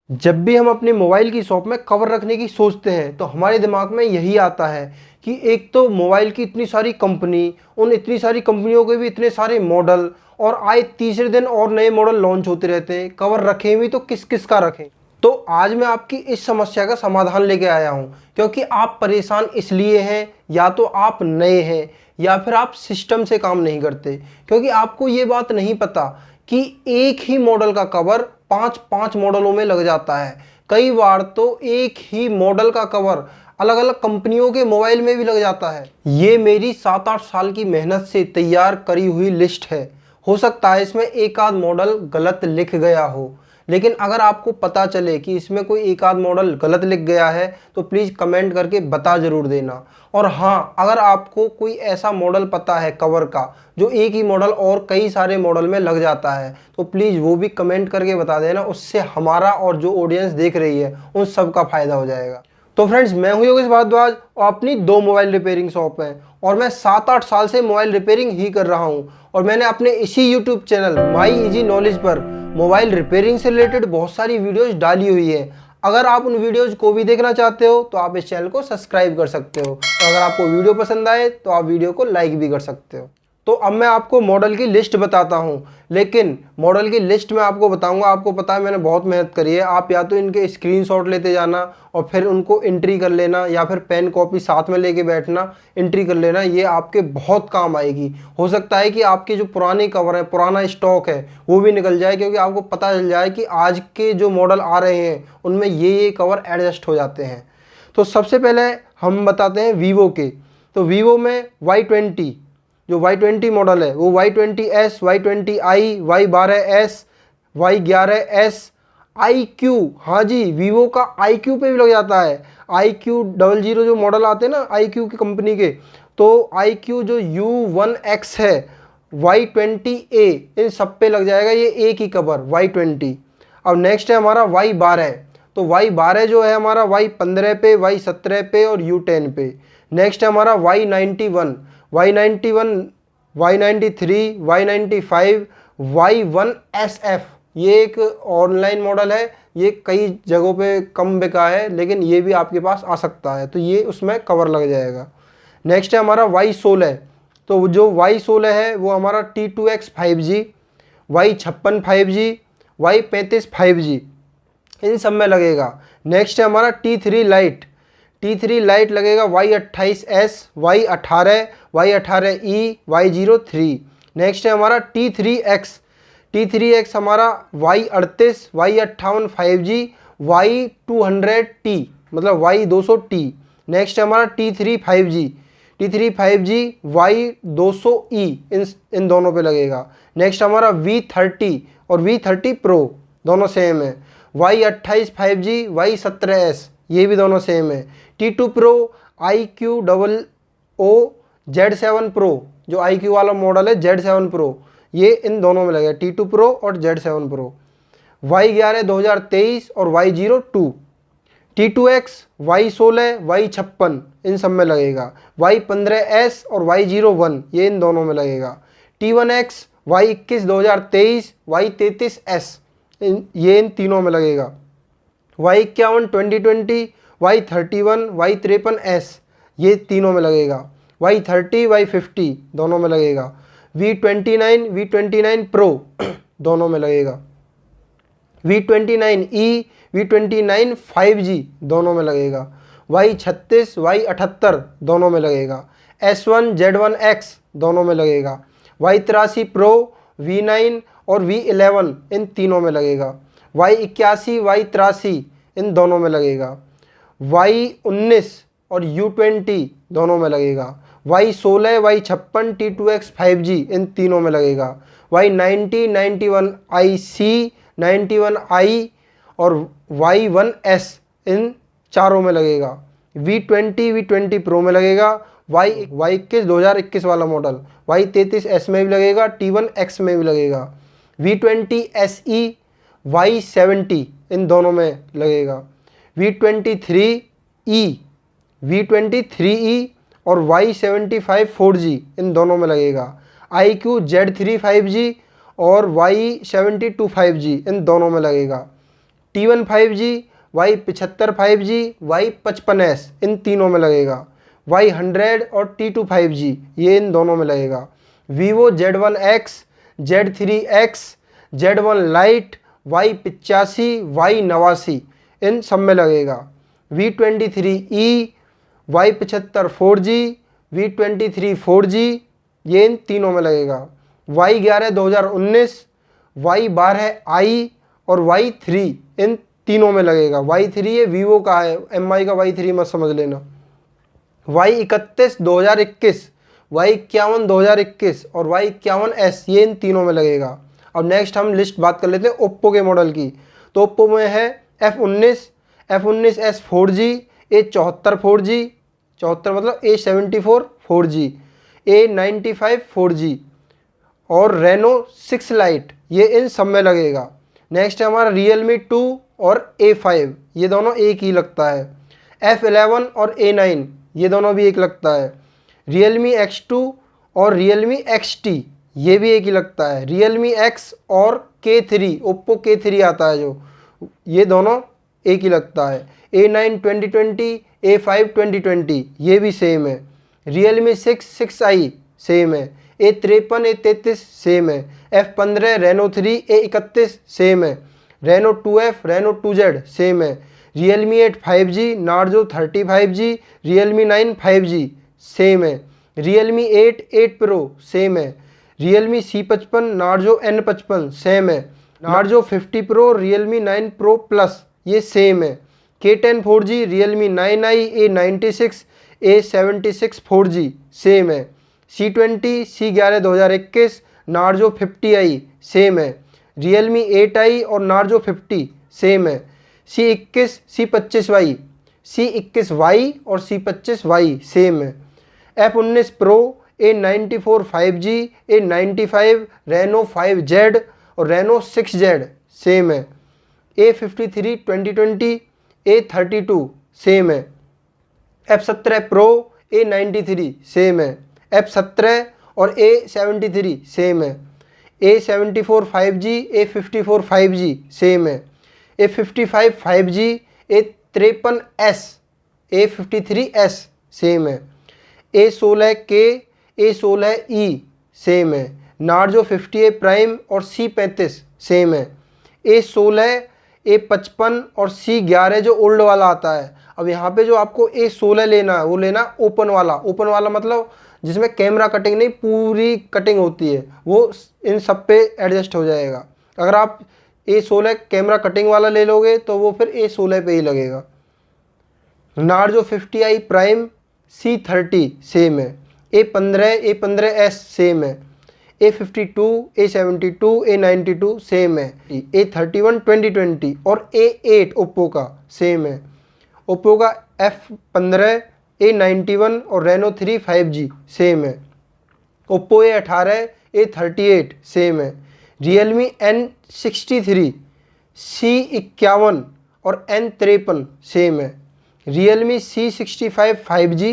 जब भी हम अपने मोबाइल की शॉप में कवर रखने की सोचते हैं तो हमारे दिमाग में यही आता है कि एक तो मोबाइल की इतनी सारी कंपनी, उन इतनी सारी कंपनियों के भी इतने सारे मॉडल, और आए तीसरे दिन और नए मॉडल लॉन्च होते रहते हैं। कवर रखें भी तो किस किस का रखें। तो आज मैं आपकी इस समस्या का समाधान लेके आया हूँ, क्योंकि आप परेशान इसलिए हैं, या तो आप नए हैं या फिर आप सिस्टम से काम नहीं करते। क्योंकि आपको ये बात नहीं पता कि एक ही मॉडल का कवर पांच पांच मॉडलों में लग जाता है। कई बार तो एक ही मॉडल का कवर अलग अलग कंपनियों के मोबाइल में भी लग जाता है। ये मेरी 7-8 साल की मेहनत से तैयार करी हुई लिस्ट है। हो सकता है इसमें एक आध मॉडल गलत लिख गया हो, लेकिन अगर आपको पता चले कि इसमें कोई एक आध मॉडल गलत लिख गया है तो प्लीज़ कमेंट करके बता ज़रूर देना। और हाँ, अगर आपको कोई ऐसा मॉडल पता है कवर का जो एक ही मॉडल और कई सारे मॉडल में लग जाता है, तो प्लीज़ वो भी कमेंट करके बता देना। उससे हमारा और जो ऑडियंस देख रही है उन सब का फ़ायदा हो जाएगा। तो फ्रेंड्स, मैं हूं योगेश भारद्वाज और अपनी 2 मोबाइल रिपेयरिंग शॉप है, और मैं 7-8 साल से मोबाइल रिपेयरिंग ही कर रहा हूं। और मैंने अपने इसी YouTube channel my easy knowledge पर मोबाइल रिपेयरिंग से रिलेटेड बहुत सारी वीडियोस डाली हुई है। अगर आप उन वीडियोस को भी देखना चाहते हो तो आप इस चैनल को सब्सक्राइब कर सकते हो, और अगर आपको वीडियो पसंद आए तो आप वीडियो को लाइक भी कर सकते हो। तो अब मैं आपको मॉडल की लिस्ट बताता हूँ, लेकिन मॉडल की लिस्ट में आपको बताऊंगा। आपको पता है मैंने बहुत मेहनत करी है। आप या तो इनके स्क्रीनशॉट लेते जाना और फिर उनको एंट्री कर लेना, या फिर पेन कॉपी साथ में लेके बैठना, एंट्री कर लेना। ये आपके बहुत काम आएगी। हो सकता है कि आपके जो पुराने कवर है, पुराना स्टॉक है, वो भी निकल जाए, क्योंकि आपको पता चल जाए कि आज के जो मॉडल आ रहे हैं उनमें ये कवर एडजस्ट हो जाते हैं। तो सबसे पहले हम बताते हैं वीवो के। तो वीवो में Y20, जो Y20 मॉडल है वो Y20s, Y20i, Y12s, Y11s, IQ। हाँ जी, वीवो का IQ पे भी लग जाता है। IQ00 जो मॉडल आते हैं ना IQ की कंपनी के, तो IQ जो U1X है, Y20a, इन सब पे लग जाएगा ये एक ही कवर Y20। अब नेक्स्ट है हमारा Y12। तो Y12 जो है हमारा Y15 पे, Y17 पे और U10 पे। नेक्स्ट है हमारा Y91, Y91, Y93, Y95, Y1SF। ये एक ऑनलाइन मॉडल है, ये कई जगहों पे कम बिका है, लेकिन ये भी आपके पास आ सकता है, तो ये उसमें कवर लग जाएगा। नेक्स्ट है हमारा Y16। तो जो Y16 है वो हमारा T2X 5G, Y56 5G, Y35 5G, इन सब में लगेगा। नेक्स्ट है हमारा T3 लाइट। T3 लाइट लगेगा Y28s, Y18, Y18e, Y03। Next है हमारा T3X। T3X हमारा Y38, Y58 5G, Y200T, मतलब Y200T। नेक्स्ट है हमारा T3 5G, T3 5G, Y200e, इन दोनों पे लगेगा। नेक्स्ट हमारा V30 और V30 Pro, दोनों सेम है। Y28 5G, Y17s, ये भी दोनों सेम है। T2 Pro, IQ00 Z7 Pro, जो IQ वाला मॉडल है Z7 Pro, ये इन दोनों में लगेगा, T2 Pro और Z7 Pro। Y11 2023 और Y02, T2X, Y16, Y56, इन सब में लगेगा। Y15s और Y01, ये इन दोनों में लगेगा। T1X, Y21 2023, Y33s, ये इन तीनों में लगेगा। Y51 2020, Y31, Y53s, ये तीनों में लगेगा। Y30, Y50 दोनों में लगेगा। V29, V29 Pro दोनों में लगेगा। V29e, V29 5G दोनों में लगेगा। Y36, Y78 दोनों में लगेगा। S1, Z1X दोनों में लगेगा। Y83 Pro, V9 और V11, इन तीनों में लगेगा। Y81, Y83, इन दोनों में लगेगा। Y19 और U20 दोनों में लगेगा। Y16, Y56, T2X 5G, इन तीनों में लगेगा। Y90, 91IC, 91I और Y1S, इन चारों में लगेगा। V20, V20 Pro में लगेगा। Y21 2021 वाला मॉडल Y33s में भी लगेगा, T1X में भी लगेगा। V20 SE, Y70, इन दोनों में लगेगा। V23E, V23E और Y75 4G, इन दोनों में लगेगा। IQ Z3 5G और Y72 5G, इन दोनों में लगेगा। T1 5G, Y75 5G, Y55S इन तीनों में लगेगा। Y100 और T2 5G ये इन दोनों में लगेगा। Vivo Z1X, Z3X, Z1 Lite, Y85, Y89 इन सब में लगेगा। V23e, Y75 4G, V23 4G ये इन तीनों में लगेगा। Y11 2019, Y12i और Y3 इन तीनों में लगेगा। Y3 ये वीवो का है, MI का Y3 मत समझ लेना। Y31 2021, Y51 2021 और Y51s ये इन तीनों में लगेगा। अब नेक्स्ट हम लिस्ट बात कर लेते हैं ओप्पो के मॉडल की। तो ओप्पो में है F19s 4G, A74 4G, 74 मतलब A74 4G, A95 4G और रेनो 6 लाइट ये इन सब में लगेगा। नेक्स्ट है हमारा Realme 2 और A5 ये दोनों एक ही लगता है। F11 और A9 ये दोनों भी एक लगता है। Realme X2 और Realme XT ये भी एक ही लगता है। Realme X और K3 ओप्पो K3 आता है जो, ये दोनों एक ही लगता है। A9 2020, A5 2020 ये भी सेम है। Realme 6i सेम है। A53 A33 सेम है। F15 Reno 3 A31 सेम है। Reno 2F Reno 2Z same है। Realme 8 5G, Narzo 30 5G, Realme 9 5G same है। Realme 8 Pro सेम है। Realme C55 Narzo N55 same है। Narzo 50 Pro Realme 9 Pro Plus ये same है। K10 4G Realme 9i A96 A76 4G same है। C20 C11 2021 Narzo 50i same है। Realme 8i और Narzo 50 same है। C21 C25y, C21y और C25y same है। F19 Pro A94 5G A95 Reno 5Z और Reno 6Z same है। A53 2020 A32 same है। F17 Pro A93 same है। F17 और A73 सेम है। A74 5G A54 5G same है। A55 5G A53s A53s same है। A16K A16e same है। Narzo 50A Prime और C35 सेम है। A16 A55 और C11 जो ओल्ड वाला आता है। अब यहाँ पे जो आपको A16 लेना है वो लेना ओपन वाला मतलब जिसमें कैमरा कटिंग नहीं पूरी कटिंग होती है, वो इन सब पे एडजस्ट हो जाएगा। अगर आप A16 कैमरा कटिंग वाला ले लोगे तो वो फिर A16 पे ही लगेगा। Narzo 50i Prime C30 same है। A15s सेम है। A52 A72 A92 सेम है। A31 2020 और A8 ओप्पो का सेम है। ओप्पो का F15 A91 और Reno 3 5G सेम है। ओप्पो A18 A38 सेम है। Realme N63 C51 और N53 सेम है। Realme C65 5G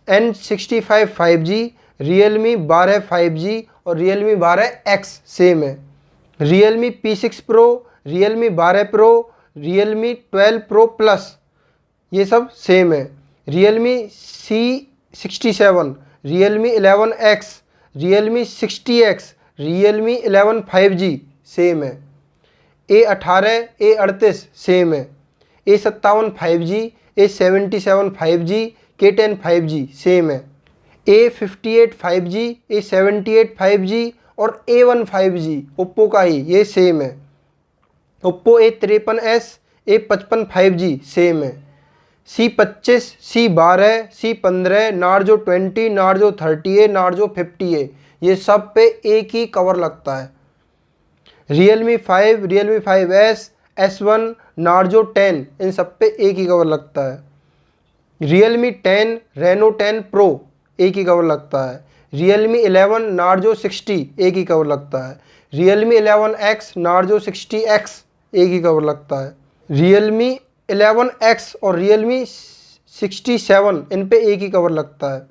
N65 5G, Realme 12 5G और Realme 12X सेम है। Realme P6 Pro, Realme 12 Pro, Realme 12 Pro Plus ये सब same है। Realme C67, Realme 11X, Realme 60X, Realme 11 5G same है। A18 A38 same है। A57 5G A77 5G K10 5G same है। A58 5G A78 5G और A1 5G Oppo का ही ये same है। Oppo A53s A55 5G same है। C25 C12 C15 Narzo 20 Narzo 30A Narzo 50A ये सब पे एक ही कवर लगता है। Realme 5 Realme 5s S1 Narzo 10 इन सब पे एक ही कवर लगता है। Realme 10 Reno 10 Pro एक ही कवर लगता है। Realme 11 Narzo 60 एक ही कवर लगता है। Realme 11X Narzo 60X एक ही कवर लगता है। Realme 11X और Realme 67 इन पे एक ही कवर लगता है।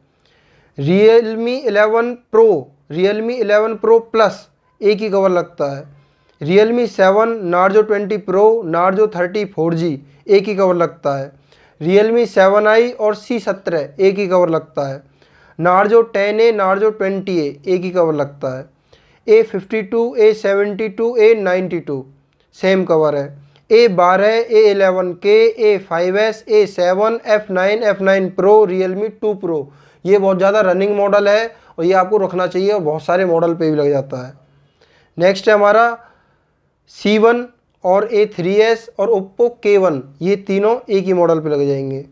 Realme 11 Pro Realme 11 Pro Plus एक ही कवर लगता है। Realme 7, Narzo 20 Pro, Narzo 30 4G एक ही कवर लगता है। Realme 7i और C17 एक ही कवर लगता है। Narzo 10A, Narzo 20A एक ही कवर लगता है। A52, A72, A92 same cover है। A12, A11K, A5S, A7, F9, F9 Pro, Realme 2 Pro ये बहुत ज़्यादा रनिंग मॉडल है और ये आपको रखना चाहिए और बहुत सारे मॉडल पे भी लग जाता है। नेक्स्ट है हमारा C1 और A3S और Oppo K1 ये तीनों एक ही मॉडल पे लग जाएंगे।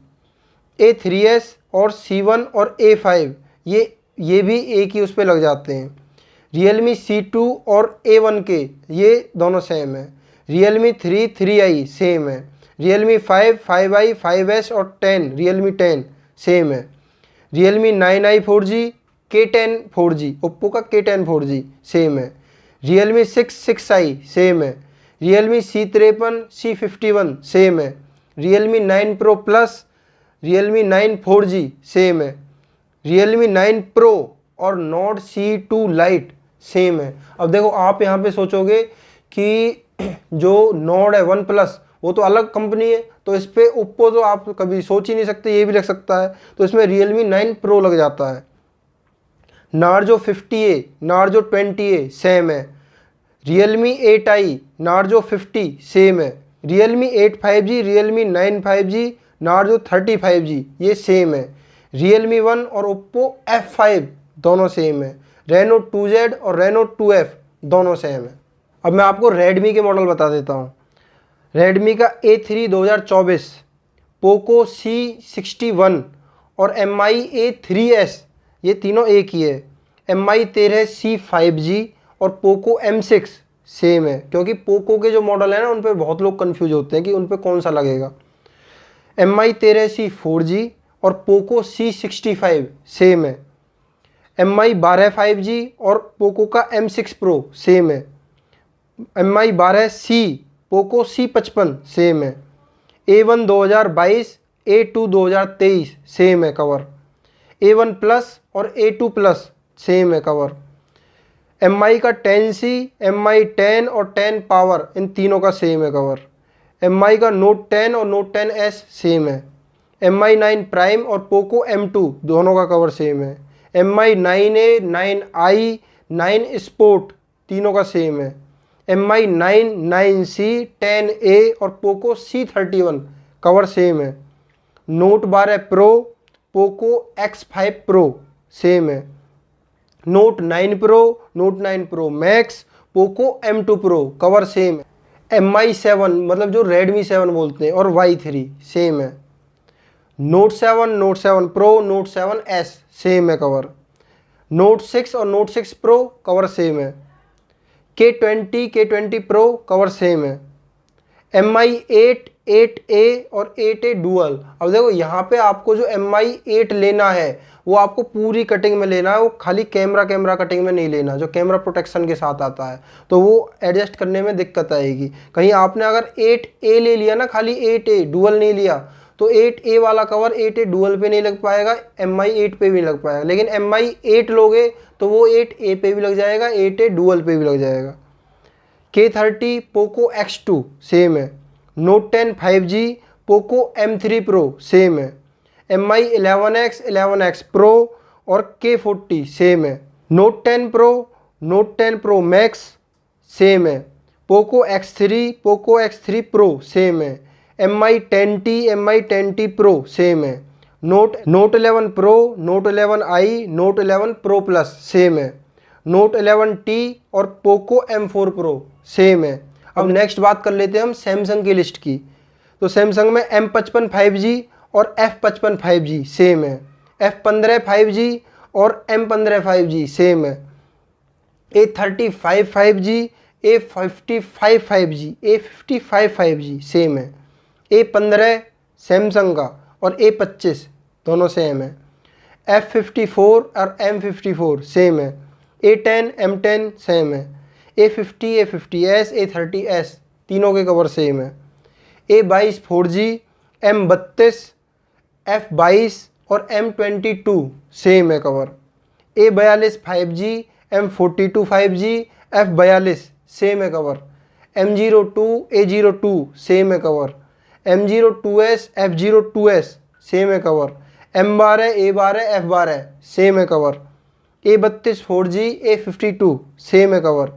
A3S और C1 और A5 ये भी एक ही उस पर लग जाते हैं। Realme C2 और A1K ये दोनों सेम है। Realme 3 3i सेम है। Realme 5 5i 5S और 10 Realme 10 सेम है। Realme 9i 4G K10 4G Oppo का K10 4G सेम है। Realme 6 6i सेम है। Realme C53 C51 सेम है। Realme 9 Pro Plus Realme 9 4G same है। Realme 9 Pro और Nord C2 Lite same है। अब देखो आप यहाँ पे सोचोगे कि जो Nord है OnePlus वो तो अलग कंपनी है, तो इस पे Oppo तो आप कभी सोच ही नहीं सकते, ये भी लग सकता है, तो इसमें Realme 9 Pro लग जाता है। Narzo 50A Narzo 20A same है। Realme 8i Narzo 50 सेम है। Realme 8 5G Realme 9 5G Narzo 30 5G ये सेम है। Realme 1 और Oppo F5 दोनों सेम है। Reno 2Z और Reno 2F दोनों सेम है। अब मैं आपको Redmi के मॉडल बता देता हूँ। Redmi का A3 2024, Poco C61 और Mi A3s ये तीनों एक ही है। Mi 13C 5G और Poco M6 सेम है, क्योंकि पोको के जो मॉडल है ना उन पे बहुत लोग कंफ्यूज होते हैं कि उन पे कौन सा लगेगा। Mi 13C 4G और Poco C65 सेम है। Mi 12 5G और पोको का M6 Pro सेम है। Mi 12C Poco C55 same है। A1 2022 A2 2023 सेम है कवर। A1 प्लस और A2 प्लस सेम है कवर। Mi का 10C Mi 10 और 10 पावर इन तीनों का सेम है कवर। Mi का Note 10 और Note 10s सेम है। Mi 9 प्राइम और पोको M2 दोनों का कवर सेम है। Mi 9A 9i 9 स्पोर्ट तीनों का सेम है। Mi 9 9C 10A और पोको C31 कवर सेम है। Note 12 Pro Poco X5 Pro same है। Note 9 Pro Note 9 Pro Max Poco M2 Pro cover same है। Mi 7 मतलब जो Redmi 7 बोलते हैं और Y3 सेम है। Note 7 Note 7 Pro Note 7s same है कवर। Note 6 और Note 6 Pro कवर सेम है। K20 Pro कवर सेम है। Mi 8 8A और 8A डुअल। अब देखो यहाँ पे आपको जो Mi 8 लेना है वो आपको पूरी कटिंग में लेना है, वो खाली कैमरा कटिंग में नहीं लेना, जो कैमरा प्रोटेक्शन के साथ आता है तो वो एडजस्ट करने में दिक्कत आएगी। कहीं आपने अगर 8A ले लिया ना, खाली 8A डुअल नहीं लिया, तो 8A वाला कवर 8A डुअल पे नहीं लग पाएगा, Mi 8 पे भी लग पाएगा। लेकिन Mi 8 लोगे तो वो 8A पे भी लग जाएगा, 8A डुअल पे भी लग जाएगा। K30 पोको X2 सेम है। Note 10 5G Poco M3 Pro same है। Mi 11X 11X Pro और K40 सेम है। Note 10 Pro Note 10 Pro Max same है। पोको X3 Pro सेम है। Mi 10T Mi 10T Pro same है। Note 11 Pro Note 11i Note 11 Pro Plus same है। Note 11T और Poco M4 Pro same है। अब next बात कर लेते हैं हम सैमसंग की लिस्ट की। तो सैमसंग में M55 5G और F55 5G सेम है। F15 5G और M15 5G सेम है। A35 5G A55 5G A55 5G same है। A15 सैमसंग का और A25 दोनों सेम है। F54 और M54 सेम है। A10 M10 सेम है। A50 A50s A30s तीनों के कवर सेम है। A22 4G M32 F22 और M22 सेम है cover. A42 5G M42 5G F42 same है कवर। M02 A02 सेम है कवर, M02S F02S सेम है cover, M12 A12 F12 same है cover, A32 4G A52 same है cover,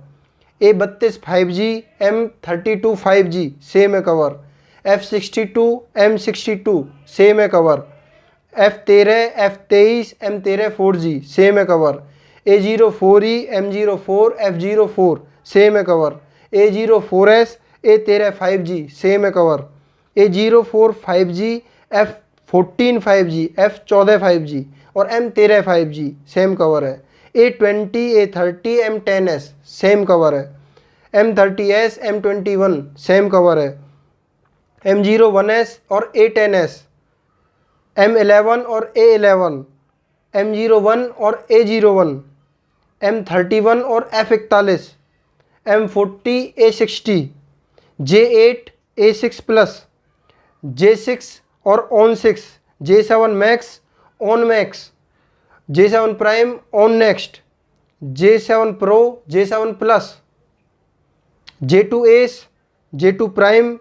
A32 5G M32 5G same है cover, F62 M62 same है cover, F13 F23 M13 4G same है cover, A04E M04 F04 same है cover, A04S A13 5G same है cover, A04 5G F14 5G F14 5G और M13 5G same cover है, A20 A30 M10S same cover है, M30S M21 same cover है, M01S और A10S, M11 और A11, M01 और A01, M31 और F41, M40 A60, J8 A6 plus, J6 और ON6, J7 Max ON Max, J7 prime ON next, J7 Pro J7 plus, J2 Ace J2 prime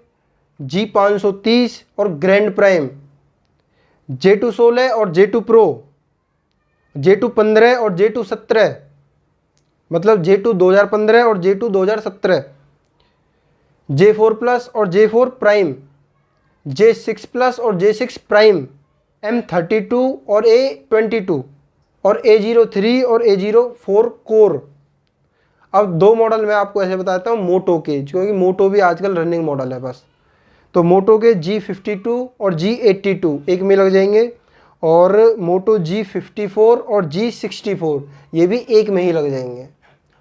G530 और grand prime, J2 16 और J2 Pro, J2 15 और J2 17, मतलब J2 2015 और J2 2017, J4 plus और J4 prime, J6 plus और J6 prime, M32 और A22 और A03 और A04 कोर। अब दो मॉडल मैं आपको ऐसे बताता हूँ मोटो के, क्योंकि मोटो भी आजकल रनिंग मॉडल है बस। तो मोटो के G52 और G82 एक में लग जाएंगे, और मोटो G54 और G64 ये भी एक में ही लग जाएंगे।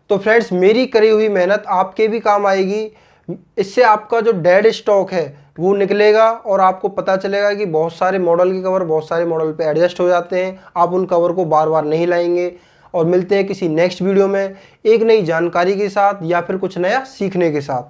तो फ्रेंड्स, मेरी करी हुई मेहनत आपके भी काम आएगी। इससे आपका जो डेड स्टॉक है वो निकलेगा और आपको पता चलेगा कि बहुत सारे मॉडल के कवर बहुत सारे मॉडल पे एडजस्ट हो जाते हैं। आप उन कवर को बार बार नहीं लाएंगे। और मिलते हैं किसी नेक्स्ट वीडियो में एक नई जानकारी के साथ या फिर कुछ नया सीखने के साथ।